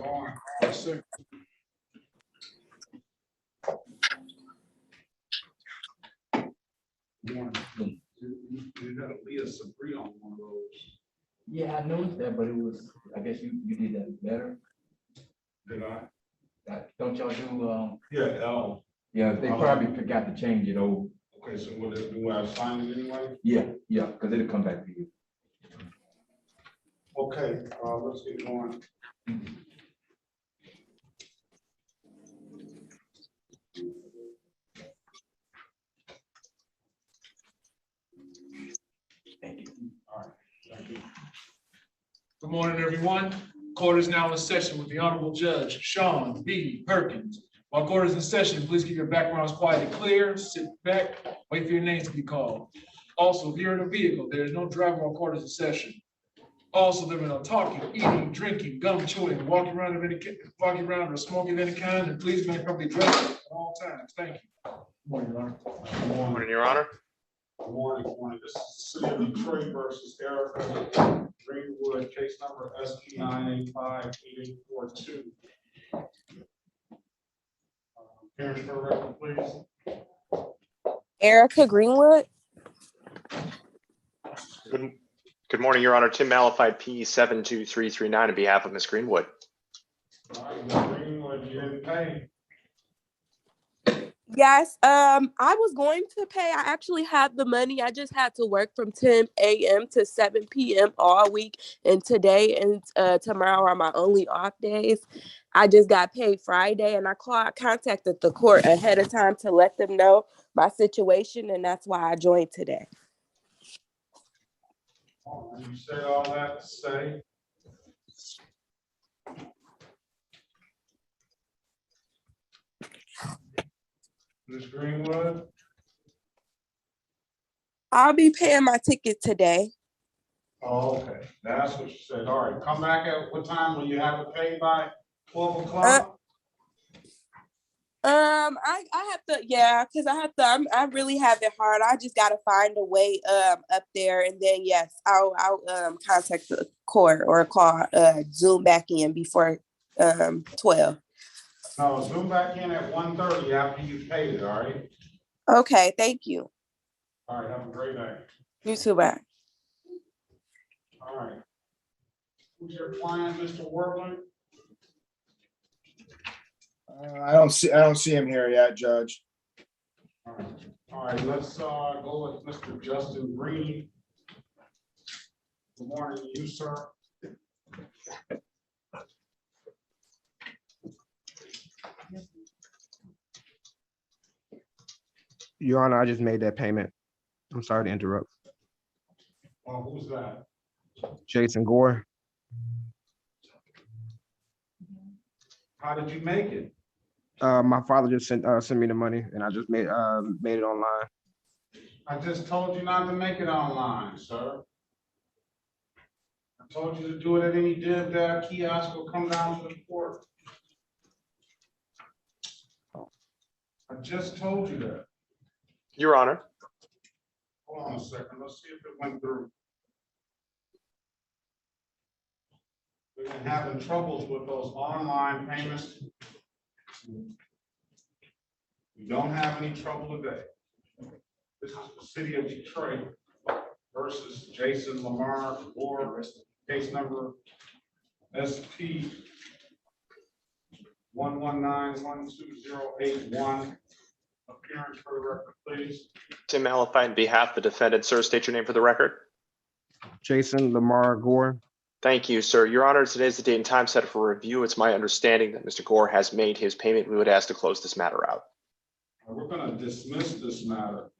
on. Yes, sir. You got to lead us agree on one of those. Yeah, I noticed that, but it was, I guess you did that better. Did I? Don't y'all do, Yeah, L. yeah, they probably forgot to change it over. Okay, so what do I sign it anyway? Yeah, because it'll come back to you. Okay, let's get going. Thank you. All right, thank you. Good morning, everyone. Court is now in session with the Honorable Judge Sean B. Perkins. While court is in session, please keep your backgrounds quiet and clear. Sit back, wait for your name to be called. Also, if you're in a vehicle, there is no driver while court is in session. Also, there is no talking, eating, drinking, gum chewing, walking around or smoking of any kind, and please make properly dressed at all times. Thank you. Good morning, Your Honor. Good morning, Your Honor. Good morning, good morning. This is the City of Detroit versus Erica Greenwood, case number SP 9858842. Parents for the record, please. Erica Greenwood. Good morning, Your Honor. Tim Malafide, P 72339 on behalf of Ms. Greenwood. All right, Ms. Greenwood, you didn't pay. Yes, I was going to pay. I actually had the money. I just had to work from 10 a.m. to 7 p.m. all week. And today and tomorrow are my only off days. I just got paid Friday, and I contacted the court ahead of time to let them know my situation, and that's why I joined today. You said all that to say. Ms. Greenwood, I'll be paying my ticket today. oh, okay, that's what you said. All right, come back at what time? Will you have it paid by 12 o'clock? I have to, yeah, because I really have it hard. I just gotta find a way up there, and then yes, I'll contact the court or call Zoom back in before 12. No, zoom back in at 1:30 after you paid it, all right? Okay, thank you. All right, have a great night. You too, bye. All right. Who's your client, Mr. Workman? I don't see him here yet, Judge. All right, let's go with Mr. Justin Green. Good morning to you, sir. Your Honor, I just made that payment. I'm sorry to interrupt. Who's that? Jason Gore. How did you make it? My father just sent me the money, and I just made it online. I just told you not to make it online, sir. I told you to do it at any dab kiosk or come down to the court. I just told you that. Your Honor. Hold on a second, let's see if it went through. We've been having troubles with those online payments. We don't have any trouble today. This is the City of Detroit versus Jason Lamar or case number SP 119-12081. Appearance for the record, please. Tim Malafide on behalf of the defendant. Sir, state your name for the record. Jason Lamar Gore. Thank you, sir. Your Honor, today is the date and time set for review. It's my understanding that Mr. Gore has made his payment. We would ask to close this matter out. We're going to dismiss this matter.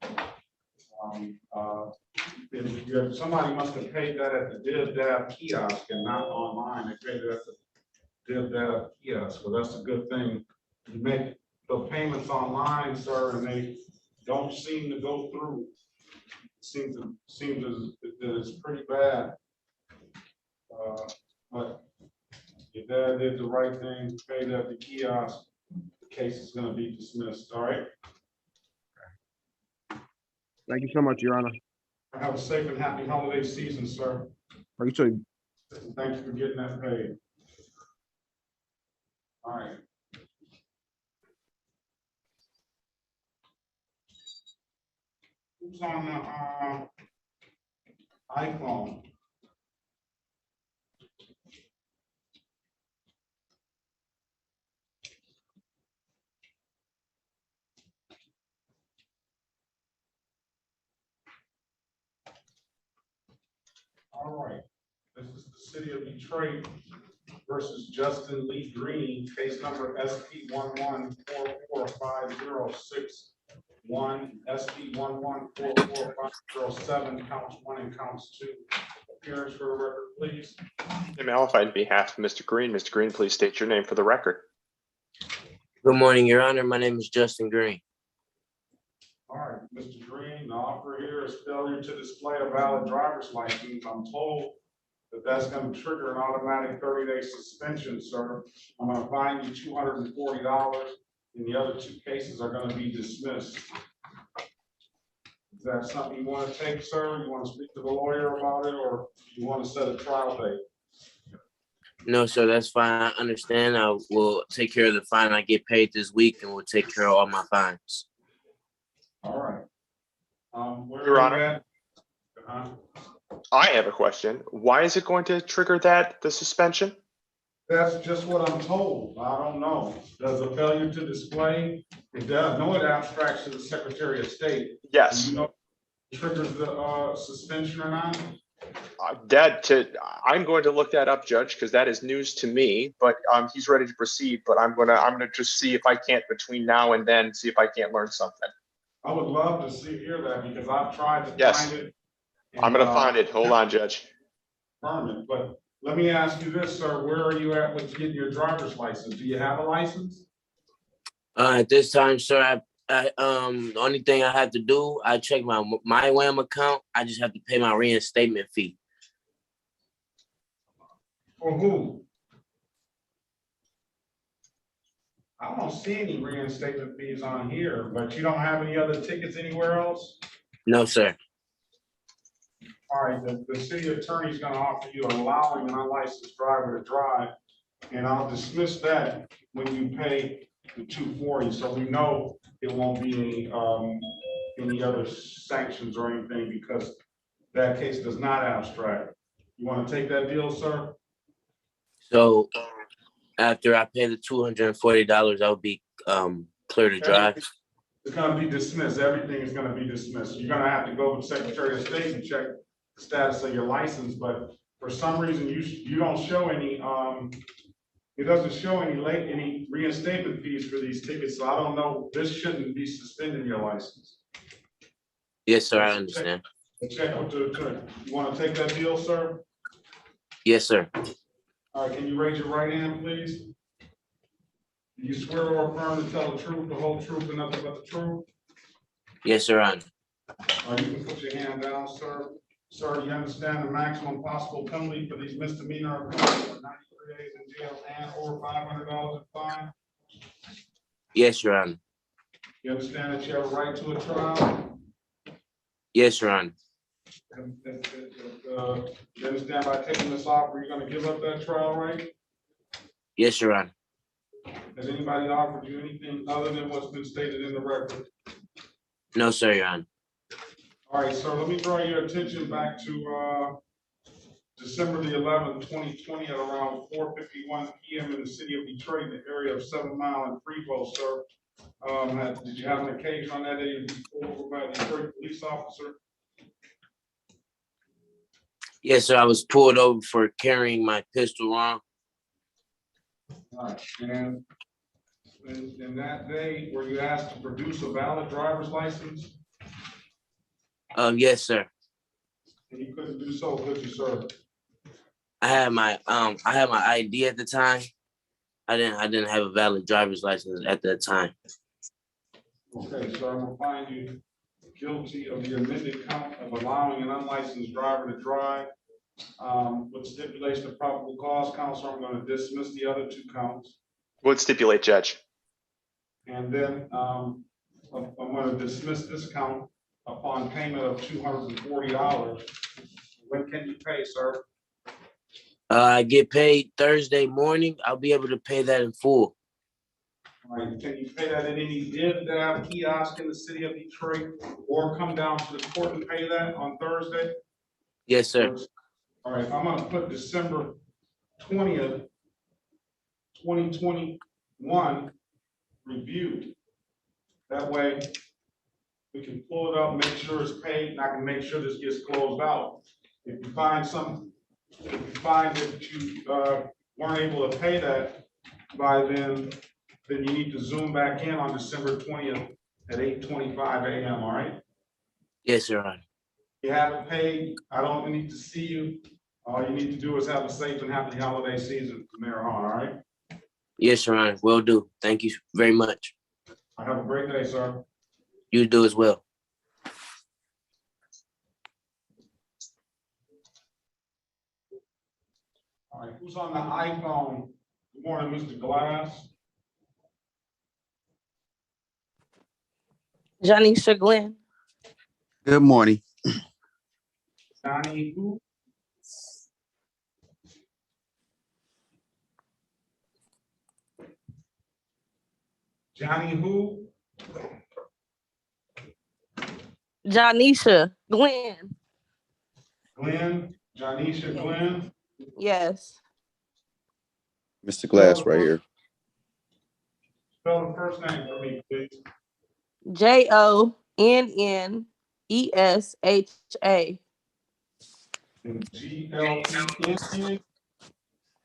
If somebody must have paid that at the dab kiosk and not online. They paid it at the dab kiosk. Well, that's a good thing. You make the payments online, sir, and they don't seem to go through. It seems as that it's pretty bad. But your dad did the right thing, paid at the kiosk. The case is going to be dismissed. All right. Thank you so much, Your Honor. Have a safe and happy holiday season, sir. You too. Thank you for getting that paid. All right. Who's on the iPhone? All right. This is the city of Detroit versus Justin Lee Green, case number SP 11445061, SP 11445007, counts 1 and counts 2. Appearance for the record, please. Tim Alpha, on behalf of Mr. Green. Mr. Green, please state your name for the record. Good morning, Your Honor. My name is Justin Green. All right, Mr. Green, the offer here is failure to display a valid driver's license. I'm told that that's going to trigger an automatic 30-day suspension, sir. I'm going to fine you $240, and the other 2 cases are going to be dismissed. Is that something you want to take, sir? You want to speak to the lawyer about it, or you want to set a trial date? No, sir, that's fine. I understand. I will take care of the fine. I get paid this week and we'll take care of all my fines. All right. Where Your are Honor. you at? I have a question. Why is it going to trigger the suspension? That's just what I'm told. I don't know. Does a failure to display, it does, no, it abstracts to the Secretary of State. Do Yes. you know if it triggers the suspension or not? I'm going to look that up, Judge, because that is news to me. But he's ready to proceed. But I'm gonna just see if I can't between now and then see if I can't learn something. I would love to hear that because I've tried to Yes. find it. I'm gonna find it. Hold on, Judge. Permit, but let me ask you this, sir. Where are you at with getting your driver's license? Do you have a license? At this time, sir, the only thing I have to do, I check my WAM account. I just have to pay my reinstatement fee. For who? I don't see any reinstatement fees on here, but you don't have any other tickets anywhere else? No, sir. All right, the city attorney is gonna offer you allowing an unlicensed driver to drive, and I'll dismiss that when you pay the $240, so we know it won't be any other sanctions or anything, because that case does not abstract. You wanna take that deal, sir? So after I pay the $240, I'll be clear to drive. It's gonna be dismissed. Everything is gonna be dismissed. You're gonna have to go to the Secretary of State and check the status of your license, but for some reason, you don't show any, it doesn't show any reinstatement fees for these tickets, so I don't know, this shouldn't be suspending your license. Yes, sir, I understand. Check with the attorney. You wanna take that deal, sir? Yes, sir. All right, can you raise your right hand, please? Do you swear or affirm to tell the truth, the whole truth, and nothing but the truth? Yes, sir, I You can put your hand down, sir. Sir, you understand the maximum possible penalty for these misdemeanor offenses are 93 days in jail and or $500 in fine? Yes, Your Honor. You understand that you have a right to a trial? Yes, Your Honor. You understand by taking this offer, you're gonna give up that trial right? Yes, Your Honor. Has anybody offered you anything other than what's been stated in the record? No, sir, Your Honor. All right, sir, let me draw your attention back to December the 11th, 2020 at around 4:51 PM in the city of Detroit, in the area of 7 Mile and Prevost, sir. Did you have an occasion on that day to be pulled over by a Detroit police officer? Yes, sir, I was pulled over for carrying my pistol wrong. All right, and in that day, were you asked to produce a valid driver's license? Yes, sir. And you couldn't do so, could you, sir? I had my ID at the time. I didn't have a valid driver's license at that time. Okay, so I'm gonna find you guilty of the amended count of allowing an unlicensed driver to drive. With stipulation of probable cause, counsel, I'm gonna dismiss the other 2 counts. Would stipulate, Judge. And then, I'm gonna dismiss this count upon payment of $240. When can you pay, sir? I get paid Thursday morning. I'll be able to pay that in full. All right, can you pay that at any DIV kiosk in the city of Detroit, or come down to the court and pay that on Thursday? Yes, sir. All right, I'm gonna put December 20th, 2021 review. That way, we can pull it up, make sure it's paid, and I can make sure this gets closed out. If you find that you weren't able to pay that by then you need to zoom back in on December 20th at 8:25 a.m., all right? Yes, Your Honor. You haven't paid, I don't need to see you. All you need to do is have a safe and happy holiday season from there on, all right? Yes, Your Honor. Will do. Thank you very much. Have a great day, sir. You do as well. All right, who's on the iPhone? Good morning, Mr. Glass. Janisha Glenn. Good morning. Johnny who? Johnny who? Janisha Glenn. Glenn, Janisha Glenn. Yes. Mr. Glass right here. Spell the first name for me, please. JONNESHA. GLEN.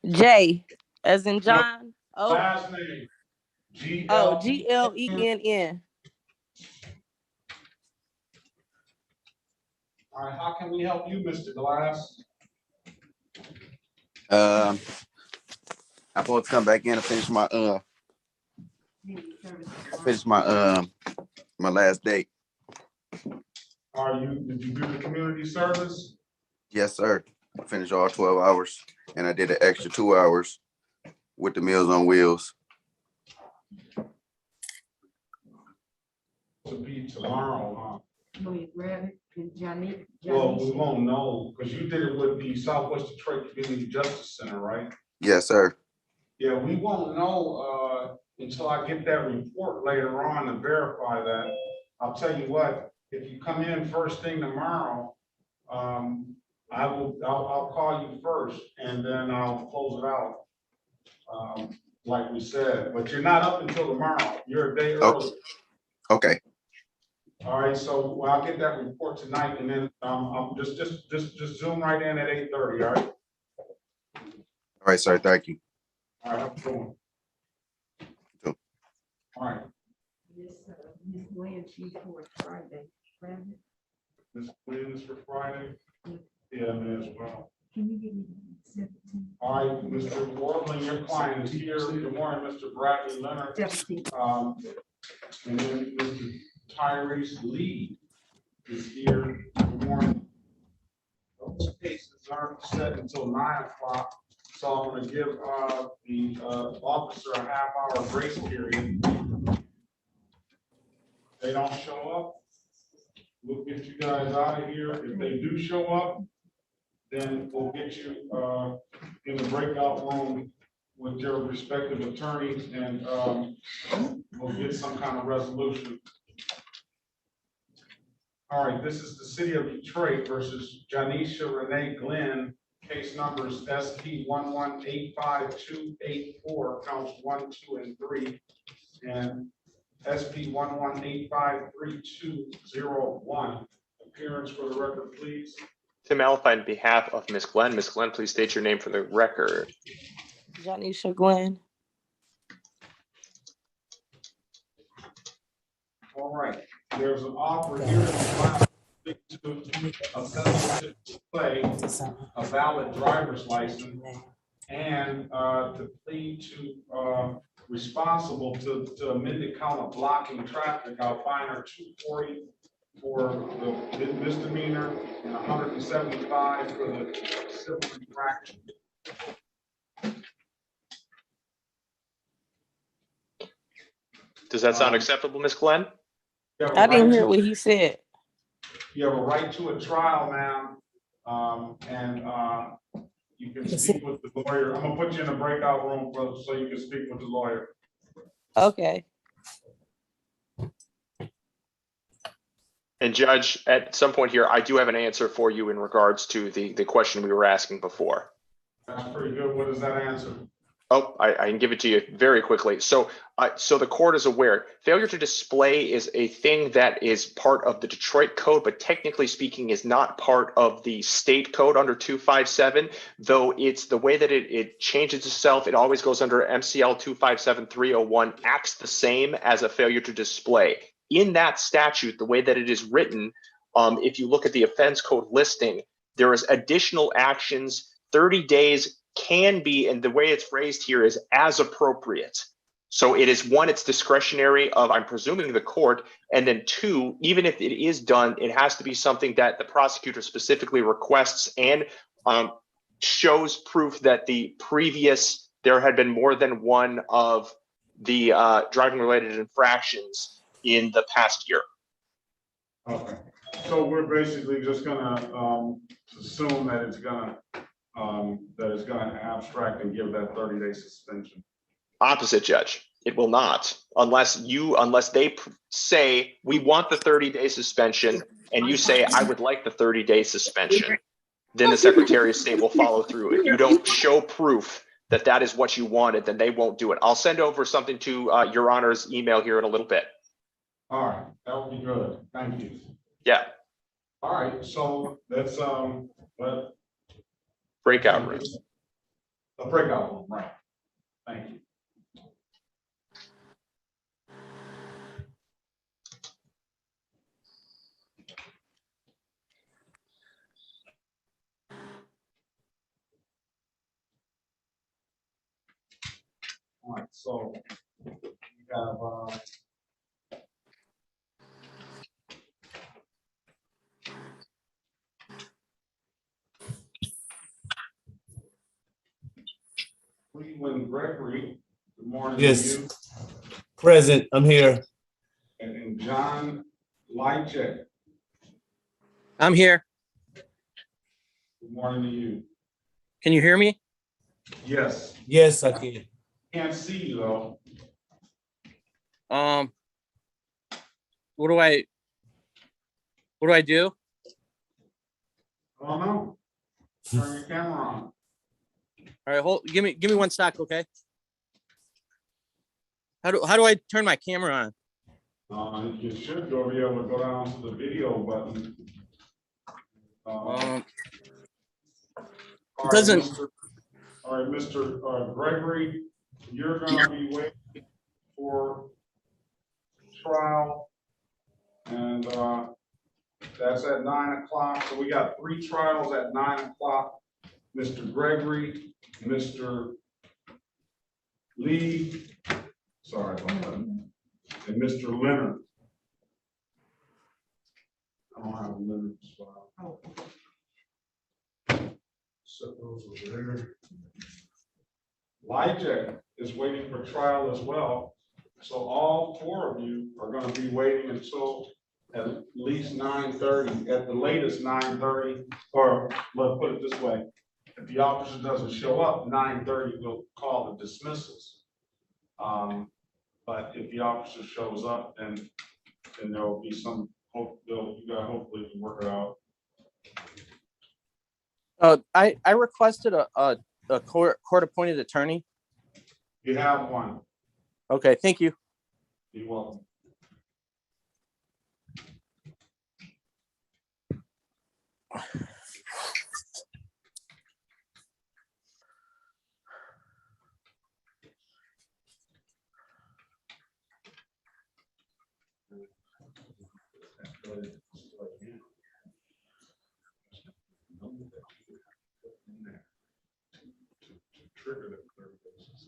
J as in John. Last name. GLENN. All right, how can we help you, Mr. Glass? I'm supposed to come back in and finish my my last day. Did you do the community service? Yes, sir. I finished all 12 hours and I did an extra 2 hours with the Meals on Wheels. To be tomorrow, huh? Will you grab it? And Johnny? Well, we won't know, because you did it with the Southwest Detroit Community Justice Center, right? Yes, sir. Yeah, we won't know until I get that report later on to verify that. I'll tell you what, if you come in first thing tomorrow, I'll call you first and then I'll close it out. Like we said, but you're not up until tomorrow. You're a day early. Okay. All right, so I'll get that report tonight and then I'm just zoom right in at 8:30, all right? All right, sir. Thank you. All right, have a good one. Cool. All right, Miss Glenn, she's for Friday. Grab it. Ms. Quinn is for Friday. Yeah, me as well. Can you give me 17? All right, Mr. Warbling, your client is here. Good morning, Mr. Bradley Leonard. 17. And then Mr. Tyrese Lee is here. Good morning. Those cases aren't set until 9 o'clock, so I'm gonna give the officer a half-hour grace period. If they don't show up, we'll get you guys out of here. If they do show up, then we'll get you in the breakout room with your respective attorneys and we'll get some kind of resolution. All right, this is the city of Detroit versus Janisha Renee Glenn, case numbers SP 1185284, counts 1, 2, and 3, and SP 1185320. Appearance for the record, please. Tim Alpha on behalf of Ms. Glenn. Ms. Glenn, please state your name for the record. Janisha Glenn. All right, there's an offer here to play a valid driver's license and to plead to responsible to amended count of blocking traffic. I'll fine her $240 for the misdemeanor and $175 for the civil infraction. Does that sound acceptable, Ms. Glenn? I didn't hear what he said. You have a right to a trial, ma'am, and you can speak with the lawyer. I'm gonna put you in a breakout room so you can speak with the lawyer. Okay. And Judge, at some point here, I do have an answer for you in regards to the question we were asking before. That's pretty good. What is that answer? Oh, I can give it to you very quickly. So the court is aware, failure to display is a thing that is part of the Detroit code, but technically speaking is not part of the state code under 257, though it's the way that it changes itself. It always goes under MCL 257301, acts the same as a failure to display. In that statute, the way that it is written, if you look at the offense code listing, there is additional actions, 30 days can be, and the way it's phrased here is as appropriate. So it is one, it's discretionary of, I'm presuming, the court, and then two, even if it is done, it has to be something that the prosecutor specifically requests and shows proof that there had been more than one of the driving related infractions in the past year. Okay, so we're basically just gonna assume that it's gonna abstract and give that 30-day suspension. Opposite, Judge. It will not, unless they say we want the 30-day suspension, and you say I would like the 30-day suspension. Then the Secretary of State will follow through. If you don't show proof that that is what you wanted, then they won't do it. I'll send over something to Your Honor's email here in a little bit. All right, that would be good. Thank you. Yeah. All right, so let's breakout rooms. A breakout room, right? Thank you. All right, so we have Cleveland Gregory. Good morning. Yes. To you. Present, I'm here. And John Lychek. I'm here. Good morning to you. Can you hear me? Yes. Yes, I can. Can't see you though. What do I do? I don't know. Turn your camera on. All right, give me 1 sec, okay? How do I turn my camera on? You should be able to go down to the video button. It doesn't. All right, Mr. Gregory, you're going to be waiting for trial, and that's at 9 o'clock. So we got 3 trials at 9 o'clock. Mr. Gregory, Mr. Lee, sorry about that, and Mr. Leonard. I don't have Leonard's file. Set those over there. Lyjek is waiting for trial as well. So all 4 of you are going to be waiting until at least 9:30, at the latest 9:30, or let's put it this way. If the officer doesn't show up, 9:30, we'll call the dismissals. But if the officer shows up, then there will be some hope. You guys hopefully can work it out. I requested a court appointed attorney. You have one. Okay, thank you. You're welcome. Trigger the clear basis.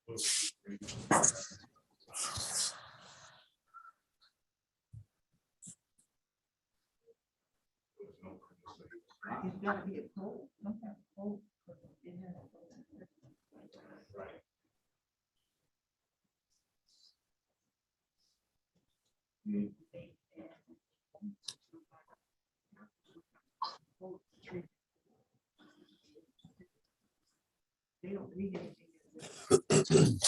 It's gotta be a poll, some kind of poll. It has a poll. Right. They don't read anything.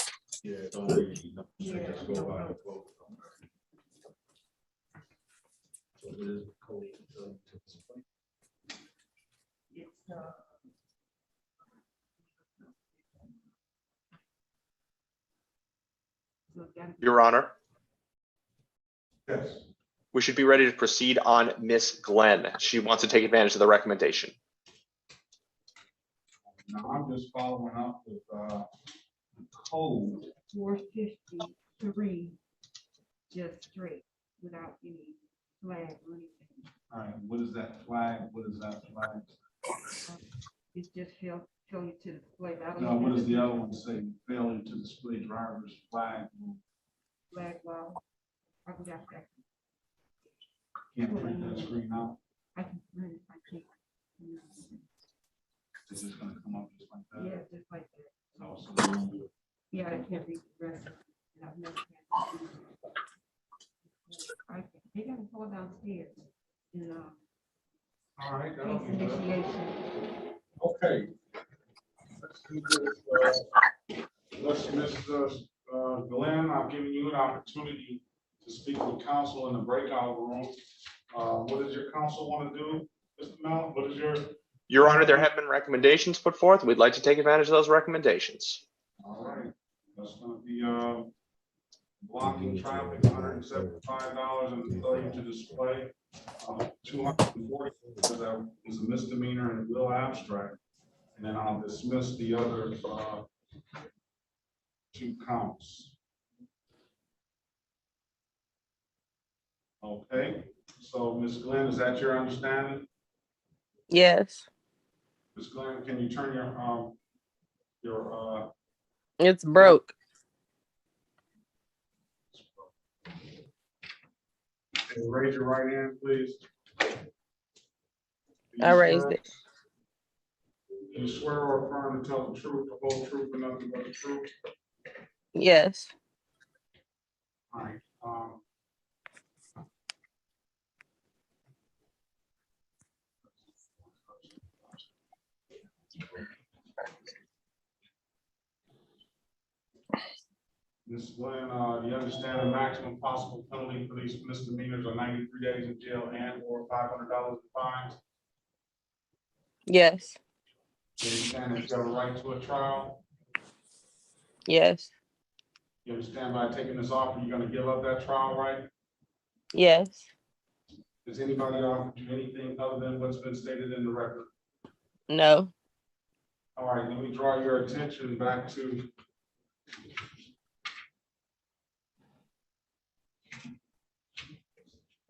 Yeah, don't read it. Don't- Yeah, just they go don't by know. the quote. So it is code to display. It's, so it gotta be- Your Honor, Yes. we should be ready to proceed on Miss Glenn. She wants to take advantage of the recommendation. Now, I'm just following up with, code. 453, just straight, without any flag or anything. All right, what is that flag? What is that flag? It just tell you to display. I don't No, know what if does it's the other one say? Failing to display driver's flag. flag law. I forgot that. Can't print that screen out. I can print it, I can't. It's just gonna come up just like that. Yeah, just like that. No, so we won't do it. Yeah, I can't read the rest of it. And I've never had to do it. They gotta fall downstairs in, All right, that'll case be good. initiation. Okay. Let's do this, let's, Mr. Glenn, I've given you an opportunity to speak with council in the breakout room. What does your council want to do? Mr. Mount, what is your? Your Honor, there have been recommendations put forth. We'd like to take advantage of those recommendations. All right, that's gonna be, blocking traffic, $175 and failure to display. 240, that is a misdemeanor and will abstract. And then I'll dismiss the other, 2 counts. Okay, so Ms. Glenn, is that your understanding? Yes, Ms. Glenn, can you turn your, it's broke. raise your right hand, please? Do you I raised swear- it. Do you swear or affirm to tell the truth, the whole truth, and nothing but the truth? Yes, All right, Ms. Glenn, do you understand the maximum possible penalty for these misdemeanors are 93 days in jail and or $500 in fines? yes, Do you understand that you have a right to a trial? yes, You understand by taking this offer, you're gonna give up that trial right? yes, Has anybody offered you anything other than what's been stated in the record? no, All right, let me draw your attention back to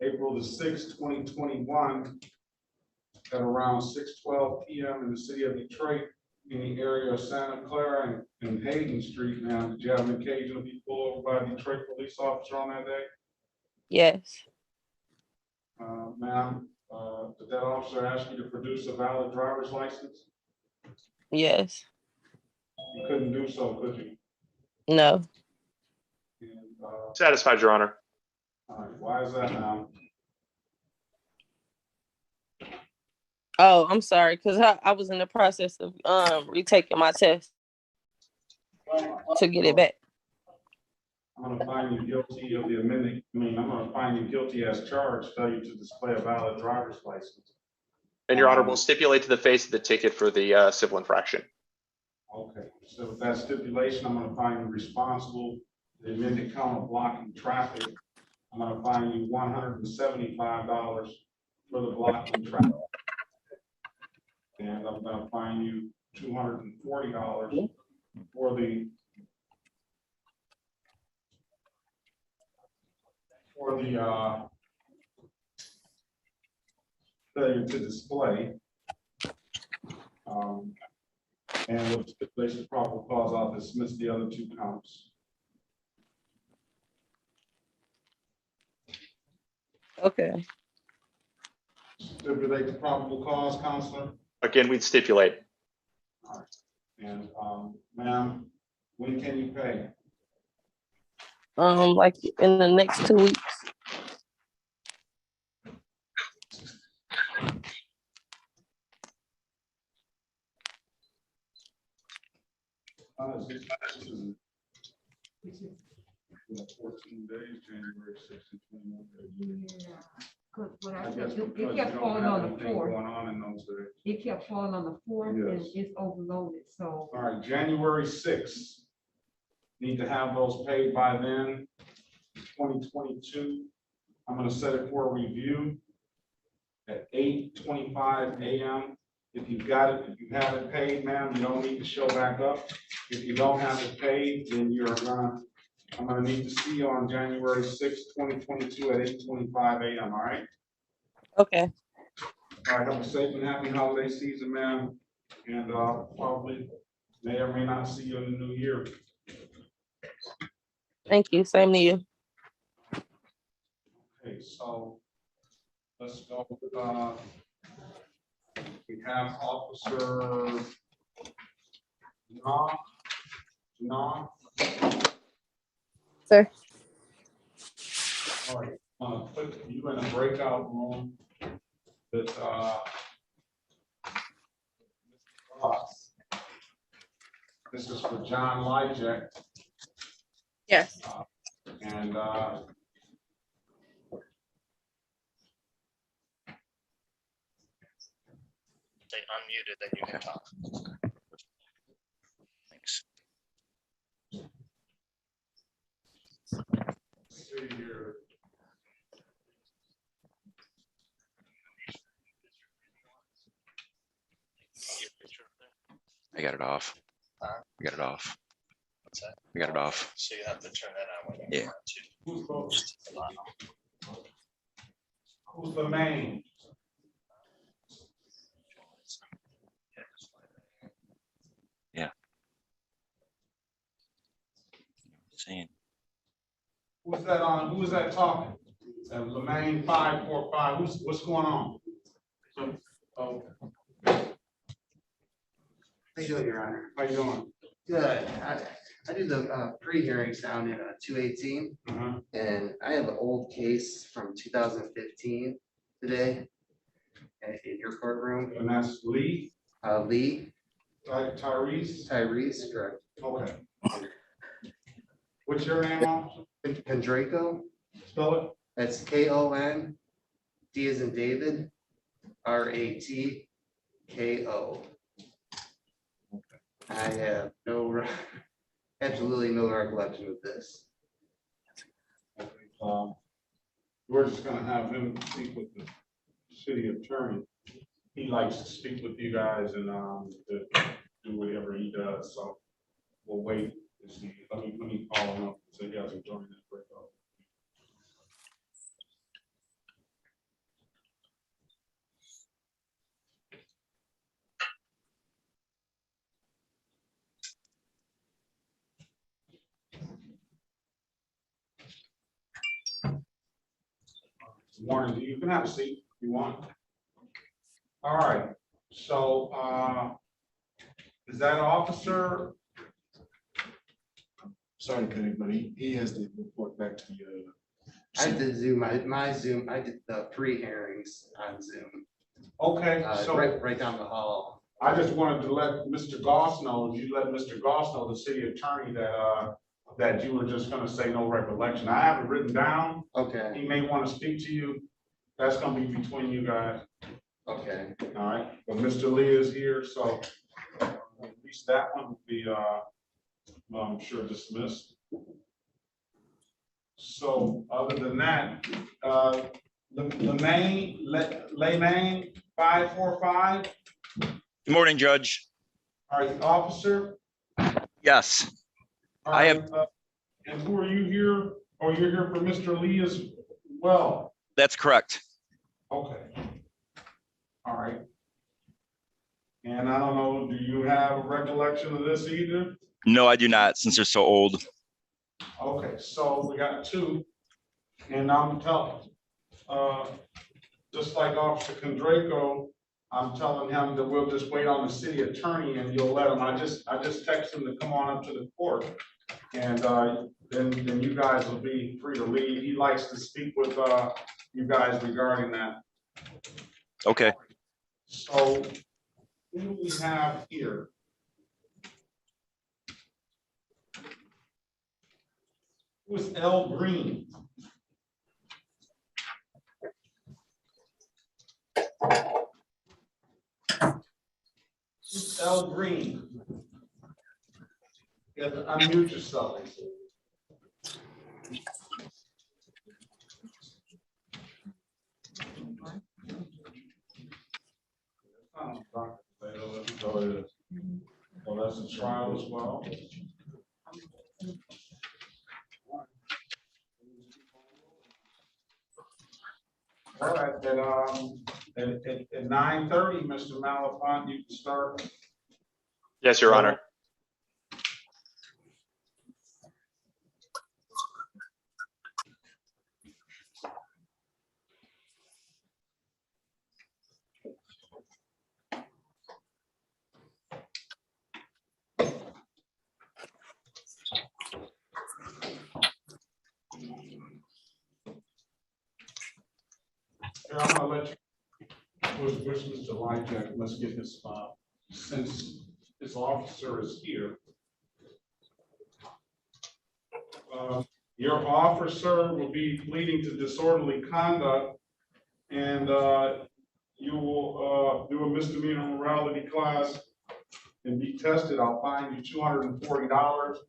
April the 6th, 2021, at around 6:12 p.m. in the city of Detroit, in the area of Santa Clara and Hayden Street. Now, did you have an occasion to be pulled over by a Detroit police officer on that day? yes, Ma'am, did that officer ask you to produce a valid driver's license? yes, You couldn't do so, could you? no. And, Satisfied, Your Honor. all right, why is that now? Oh, I'm sorry, because I was in the process of retaking my test to get it back. I'm gonna find you guilty of the amendment. I'm gonna find you guilty as charged, failure to display a valid driver's license. And Your Honor, we'll stipulate to the face of the ticket for the civil infraction. Okay, so with that stipulation, I'm gonna find you responsible, the amended count of blocking traffic. I'm gonna find you $175 for the blocking traffic. And I'm gonna find you $240 for the failure to display. And with stipulation of probable cause, I'll dismiss the other 2 counts. Okay. Stipulate the probable cause, Counselor. Again, we'd stipulate. All right. And, ma'am, when can you pay? Like in the next 2 weeks. This is 14 days, January 6th and 21 days. Yeah, because what I I guess said, it because kept you don't falling have on the anything fourth. going on in those days. It kept falling on the fourth and Yes. it's overloaded, so. All right, January 6th. Need to have those paid by then, 2022. I'm gonna set it for a review at 8:25 a.m. If you've got it, if you have it paid, ma'am, you don't need to show back up. If you don't have it paid, then I'm gonna need to see you on January 6th, 2022 at 8:25 a.m., all right? Okay. All right, have a safe and happy holiday season, ma'am, and probably may or may not see you in the new year. Thank you. Same to you. Okay, so let's go with, we have Officer No. Sir. All right, I'm gonna put you in a breakout room with, Ross. This is for John Lyjak. Yes. And, Stay unmuted, then you can talk. Thanks. see here. I got it off. I got it off. What's that? I got it off. So you have to turn that on when you want to. Who's the main? Yeah. Saying. Who's that on? Who is that talking? Lemaine 545. What's going on? Oh. How you doing, Your Honor? How you doing? Good. I do the pre-hearings down in 218, and I have an old case from 2015 today in your courtroom. And that's Lee? Lee. Tyrese? Tyrese, correct. Okay. What's your name, officer? Kondrako. Spell it. That's Kon, D as in David, Ratko. I have absolutely no recollection of this. We're just gonna have him speak with the city attorney. He likes to speak with you guys and to do whatever he does, so we'll wait to see. Let me follow him up so you guys are joining that breakout. Morning, you can have a seat if you want. All right, so is that officer? Sorry, Kenny, but he has to report back to you. I did Zoom, my Zoom, I did the pre-hearings on Zoom. Okay, so right down the hall. I just wanted to let Mr. Goss know, you let Mr. Goss know, the city attorney, that you were just gonna say no recollection. I have it written down. Okay. He may want to speak to you. That's gonna be between you guys. Okay. All right, but Mr. Lee is here, so at least that one will be, I'm sure dismissed. So other than that, Lemaine 545. Good morning, Judge. All right, officer. Yes. All right, and who are you here? Oh, you're here for Mr. Lee as well? That's correct. Okay. All right. And I don't know, do you have a recollection of this either? No, I do not, since they're so old. Okay, so we got two. And I'm telling, just like Officer Kondrako, I'm telling him that we'll just wait on the city attorney and you'll let him. I just texted him to come on up to the court. And then you guys will be free to leave. He likes to speak with you guys regarding that. Okay. So who do we have here? Who's L Green? Who's L Green? You have to unmute yourself. Well, that's a trial as well. All right, at 9:30, Mr. Malafont, you can start. Yes, Your Honor. Here, I'm gonna let you. Where's Mr. Lyjack? Let's get his spot. Since this officer is here. Your officer will be pleading to disorderly conduct, and you will do a misdemeanor morality class and be tested. I'll fine you $240,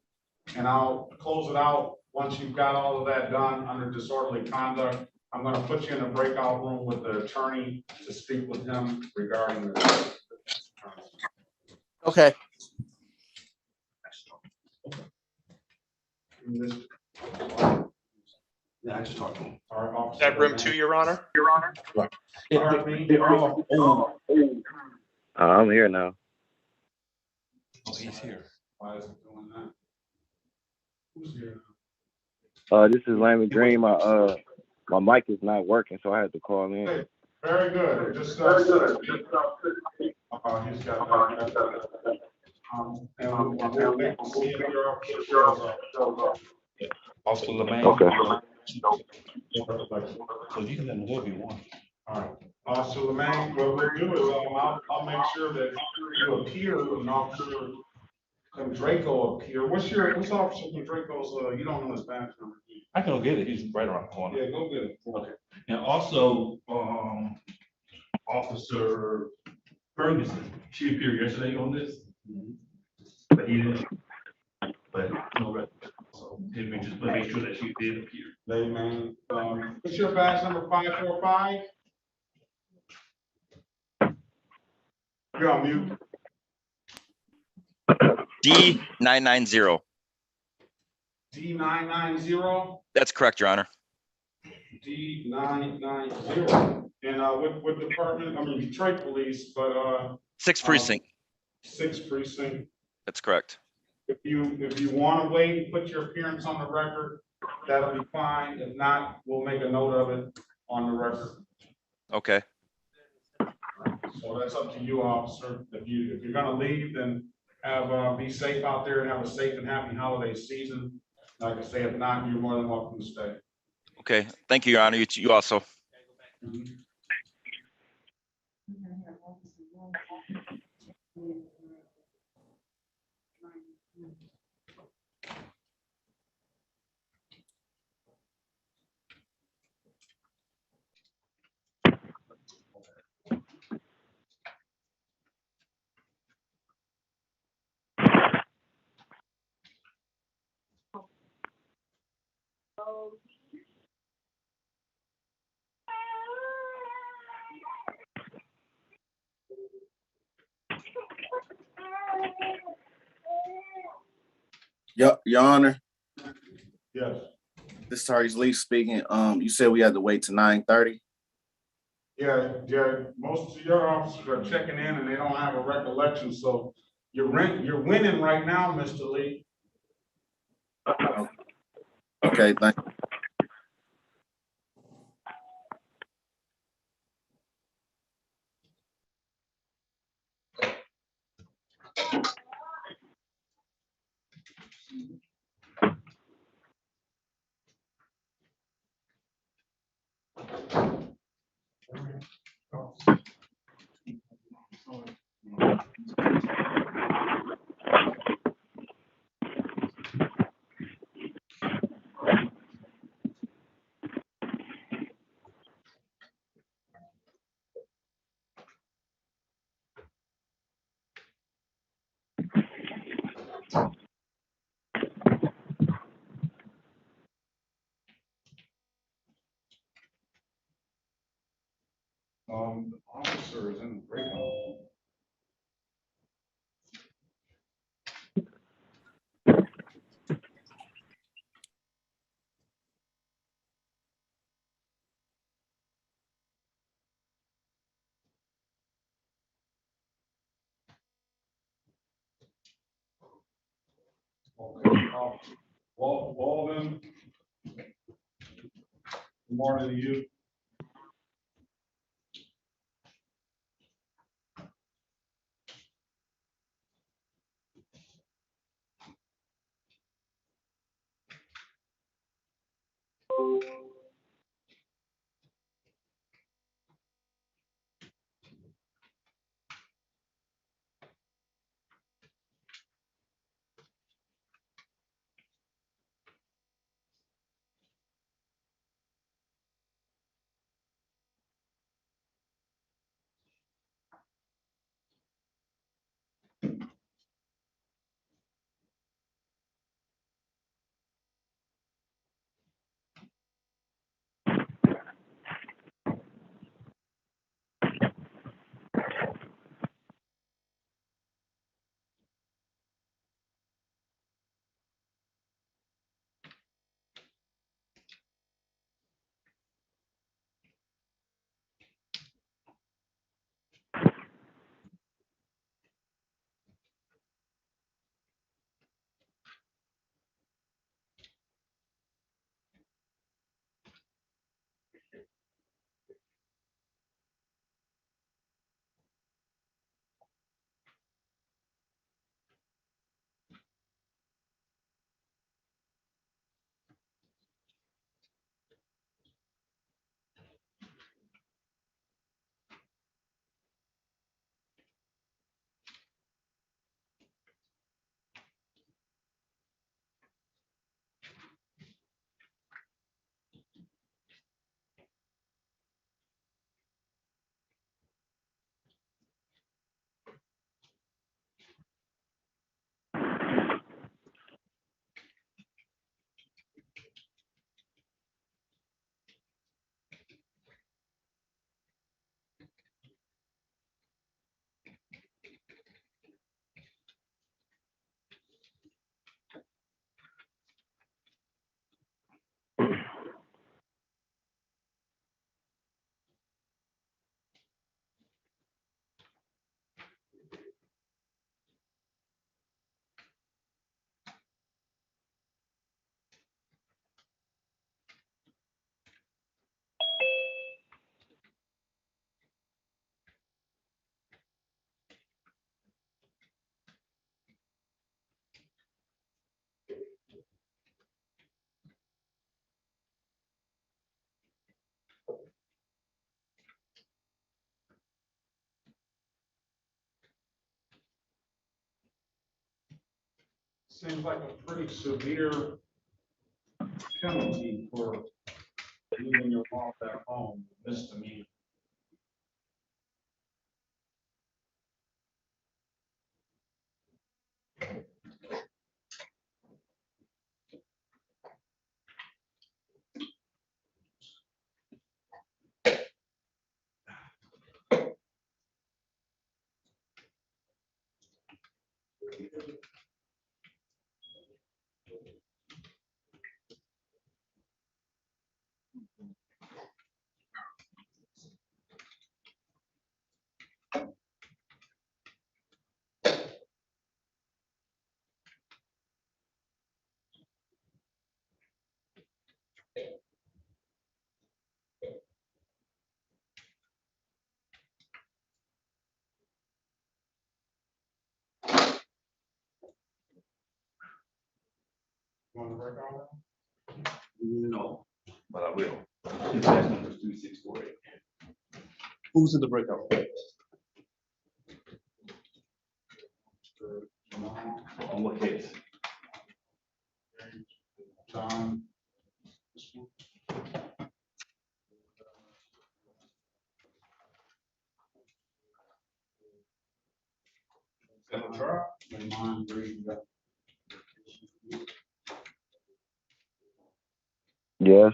and I'll close it out once you've got all of that done under disorderly conduct. I'm going to put you in a breakout room with the attorney to speak with him regarding this. Okay. Yeah, I just talked to him. Is that room 2, Your Honor? Your Honor. I'm here now. Oh, he's here. Why is it doing that? Who's here? This is Lammy Dream. My mic is not working, so I had to call in. Hey, very good. Just he's got that. And we'll wait to see if your officer shows up. Also, Lemaine. Okay. So you can let him go if you want. All right. Officer Lemaine, what we'll do is I'll make sure that you appear and Officer Condraco appear. What's Officer Condraco's, you don't know his badge number? I can go get it. He's right around the corner. Yeah, go get it. Okay. And also, Officer Ferguson, she appeared yesterday on this, but he didn't. But no record. So did we just make sure that she did appear? Amen. What's your badge number 545? You're on mute. D990. D990. That's correct, Your Honor. D990. And what department? I mean Detroit Police, but 6th Precinct. 6th Precinct. That's correct. If you want to wait and put your appearance on the record, that'll be fine. If not, we'll make a note of it on the record. Okay. So that's up to you, officer. If you're gonna leave, then be safe out there and have a safe and happy holiday season. Like I say, if not, you're more than welcome to stay. Okay. Thank you, Your Honor. You also. Your Honor. Yes. This is Sergeant Lee speaking. You said we had to wait to 9:30. Yeah. Most of your officers are checking in and they don't have a recollection. So you're winning right now, Mr. Lee. Okay, thank you. The officer is in the breakout. Okay, Walden. Good morning to you. Seems like a pretty severe penalty for leaving your wife at home, misdemeanor. Want to break out? No, but I will. His last number is 3648. Who's in the breakout? On what case? John. Mine, where you got Yes.